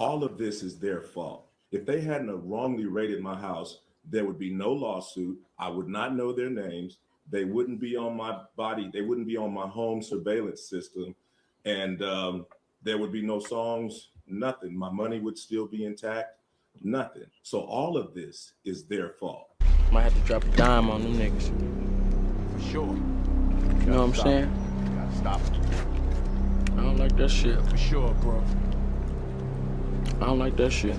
All of this is their fault. If they hadn't have wrongly raided my house, there would be no lawsuit. I would not know their names. They wouldn't be on my body. They wouldn't be on my home surveillance system. And there would be no songs, nothing. My money would still be intact, nothing. So all of this is their fault. Might have to drop a dime on them niggas. For sure. You know what I'm saying? You gotta stop it. I don't like that shit. For sure, bro. I don't like that shit.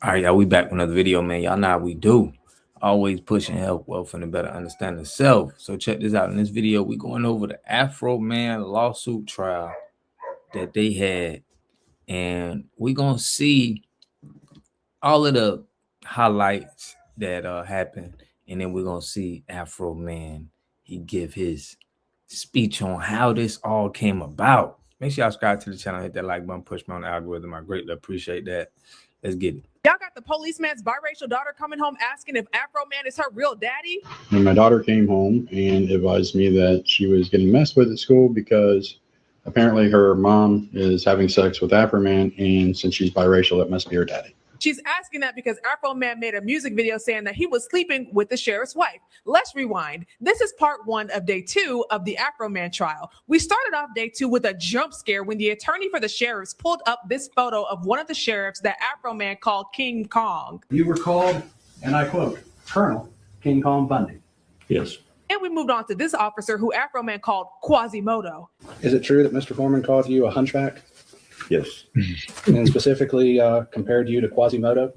All right, y'all, we back with another video, man. Y'all know how we do. Always pushing health, wealth, and a better understanding of self. So check this out. In this video, we're going over the Afroman lawsuit trial that they had. And we're going to see all of the highlights that happened. And then we're going to see Afroman, he give his speech on how this all came about. Make sure y'all subscribe to the channel, hit that like button, push me on the algorithm. I greatly appreciate that. Let's get it. Y'all got the policeman's biracial daughter coming home asking if Afroman is her real daddy? And my daughter came home and advised me that she was getting messed with at school because apparently her mom is having sex with Afroman, and since she's biracial, it must be her daddy. She's asking that because Afroman made a music video saying that he was sleeping with the sheriff's wife. Let's rewind. This is part 1 of day 2 of the Afroman trial. We started off day 2 with a jump scare when the attorney for the sheriffs pulled up this photo of one of the sheriffs that Afroman called King Kong. You were called, and I quote, Colonel King Kong Bundy. Yes. And we moved on to this officer who Afroman called Quasimodo. Is it true that Mr. Foreman called you a hunchback? Yes. And specifically compared you to Quasimodo?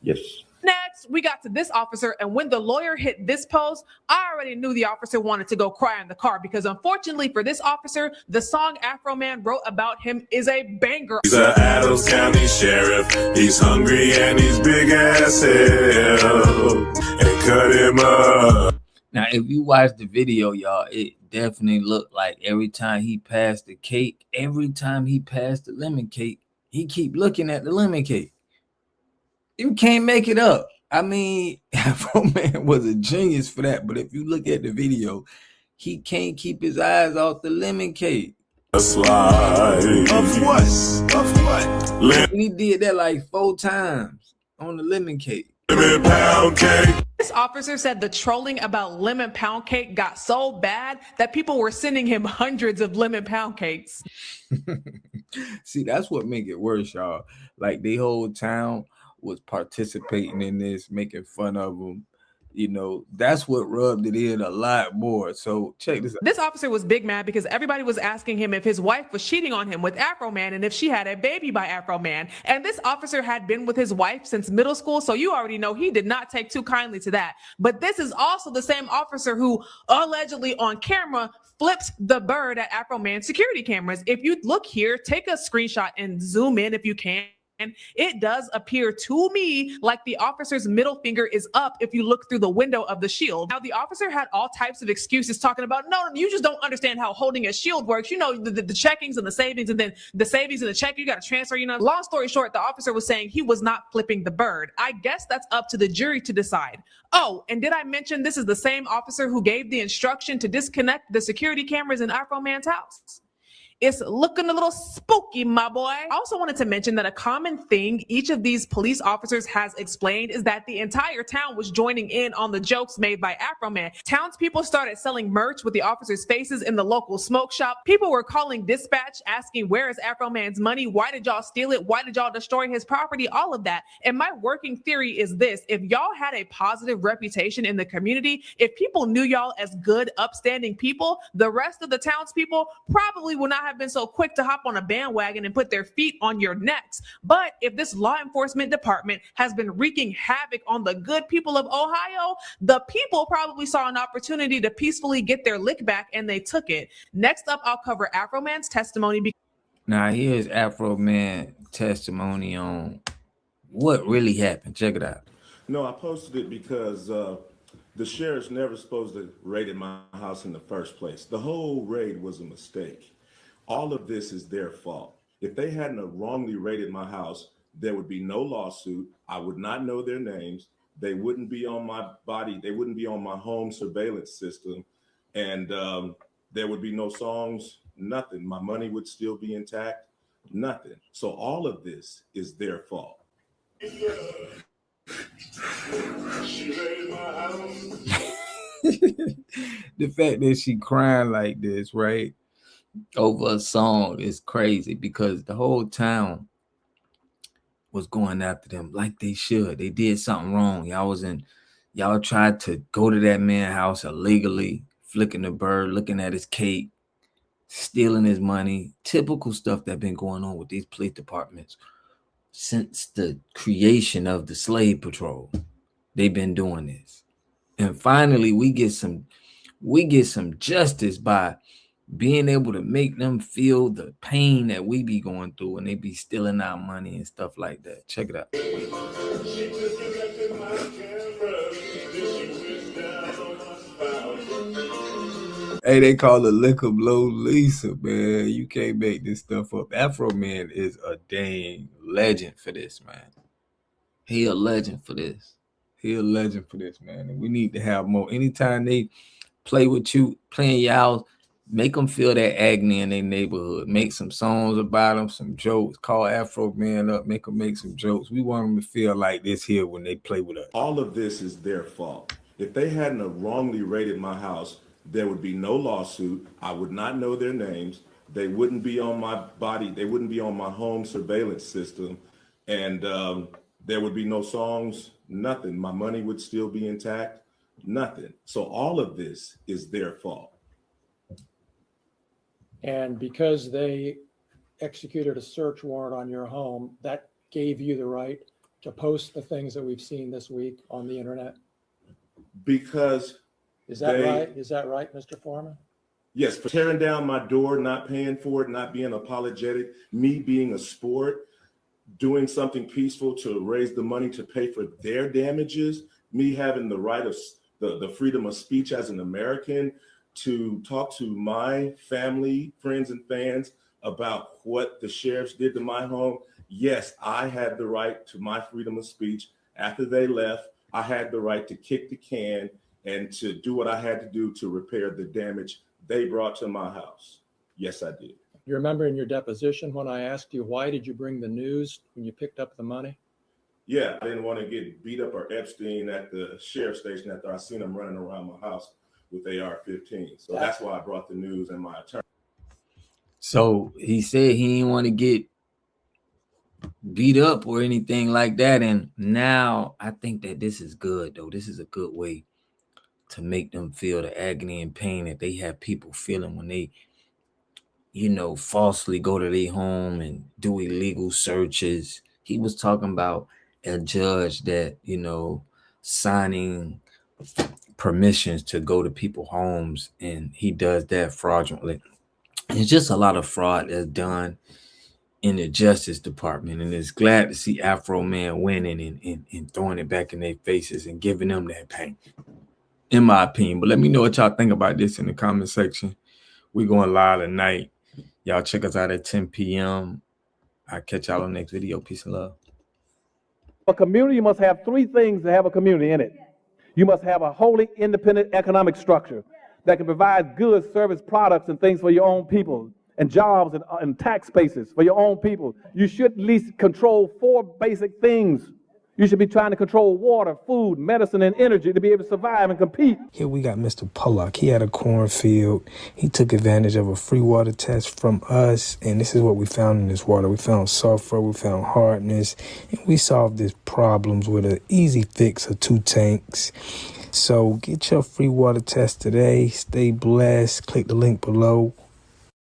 Yes. Next, we got to this officer, and when the lawyer hit this post, I already knew the officer wanted to go cry in the car because unfortunately for this officer, the song Afroman wrote about him is a banger. He's a Adams County sheriff. He's hungry and he's big as hell. And cut him up. Now, if you watch the video, y'all, it definitely looked like every time he passed the cake, every time he passed the lemon cake, he keep looking at the lemon cake. You can't make it up. I mean, Afroman was a genius for that, but if you look at the video, he can't keep his eyes off the lemon cake. A slide. Of what? Of what? And he did that like 4 times on the lemon cake. Lemon pound cake. This officer said the trolling about lemon pound cake got so bad that people were sending him hundreds of lemon pound cakes. See, that's what make it worse, y'all. Like, the whole town was participating in this, making fun of him. You know, that's what rubbed it in a lot more. So check this out. This officer was big mad because everybody was asking him if his wife was cheating on him with Afroman and if she had a baby by Afroman. And this officer had been with his wife since middle school, so you already know he did not take too kindly to that. But this is also the same officer who allegedly on camera flipped the bird at Afroman security cameras. If you look here, take a screenshot and zoom in if you can. And it does appear to me like the officer's middle finger is up if you look through the window of the shield. Now, the officer had all types of excuses talking about, no, you just don't understand how holding a shield works. You know, the checkings and the savings, and then the savings and the check, you got to transfer, you know. Long story short, the officer was saying he was not flipping the bird. I guess that's up to the jury to decide. Oh, and did I mention this is the same officer who gave the instruction to disconnect the security cameras in Afroman's house? It's looking a little spooky, my boy. I also wanted to mention that a common thing each of these police officers has explained is that the entire town was joining in on the jokes made by Afroman. Townspeople started selling merch with the officers' faces in the local smoke shop. People were calling dispatch, asking, where is Afroman's money? Why did y'all steal it? Why did y'all destroy his property? All of that. And my working theory is this: if y'all had a positive reputation in the community, if people knew y'all as good, upstanding people, the rest of the townspeople probably would not have been so quick to hop on a bandwagon and put their feet on your necks. But if this law enforcement department has been wreaking havoc on the good people of Ohio, the people probably saw an opportunity to peacefully get their lick back and they took it. Next up, I'll cover Afroman's testimony. Now, here's Afroman testimony on what really happened. Check it out. No, I posted it because the sheriff's never supposed to raid my house in the first place. The whole raid was a mistake. All of this is their fault. If they hadn't have wrongly raided my house, there would be no lawsuit. I would not know their names. They wouldn't be on my body. They wouldn't be on my home surveillance system. And there would be no songs, nothing. My money would still be intact, nothing. So all of this is their fault. The fact that she crying like this, right, over a song is crazy because the whole town was going after them like they should. They did something wrong. Y'all tried to go to that man's house illegally, flicking the bird, looking at his cake, stealing his money. Typical stuff that's been going on with these police departments since the creation of the slave patrol. They've been doing this. And finally, we get some justice by being able to make them feel the pain that we be going through when they be stealing our money and stuff like that. Check it out. Hey, they call it liquor blow Lisa, man. You can't make this stuff up. Afroman is a dang legend for this, man. He a legend for this. He a legend for this, man. And we need to have more. Anytime they play with you, playing y'all, make them feel that agony in their neighborhood. Make some songs about them, some jokes. Call Afroman up, make them make some jokes. We want them to feel like this here when they play with us. All of this is their fault. If they hadn't have wrongly raided my house, there would be no lawsuit. I would not know their names. They wouldn't be on my body. They wouldn't be on my home surveillance system. And there would be no songs, nothing. My money would still be intact, nothing. So all of this is their fault. And because they executed a search warrant on your home, that gave you the right to post the things that we've seen this week on the internet? Because Is that right? Is that right, Mr. Foreman? Yes, for tearing down my door, not paying for it, not being apologetic, me being a sport, doing something peaceful to raise the money to pay for their damages, me having the right of the freedom of speech as an American to talk to my family, friends, and fans about what the sheriffs did to my home. Yes, I had the right to my freedom of speech. After they left, I had the right to kick the can and to do what I had to do to repair the damage they brought to my house. Yes, I did. You remember in your deposition when I asked you, why did you bring the news when you picked up the money? Yeah, I didn't want to get beat up or Epstein at the sheriff's station after I seen him running around my house with AR-15. So that's why I brought the news and my attorney. So he said he didn't want to get beat up or anything like that. And now I think that this is good, though. This is a good way to make them feel the agony and pain that they have people feeling when they, falsely go to their home and do illegal searches. He was talking about a judge that, signing permissions to go to people's homes, and he does that fraudulently. It's just a lot of fraud that's done in the Justice Department, and it's glad to see Afroman winning and throwing it back in their faces and giving them that pain, in my opinion. But let me know what y'all think about this in the comment section. We're going live tonight. Y'all check us out at 10 p.m. I'll catch y'all on the next video. Peace and love. A community must have three things to have a community in it. You must have a wholly independent economic structure that can provide goods, service, products, and things for your own people, and jobs and tax spaces for your own people. You should at least control four basic things. You should be trying to control water, food, medicine, and energy to be able to survive and compete. Here we got Mr. Pollock. He had a cornfield. He took advantage of a free water test from us, and this is what we found in this water. We found sulfur, we found hardness, and we solved these problems with an easy fix of 2 tanks. So get your free water test today. Stay blessed. Click the link below.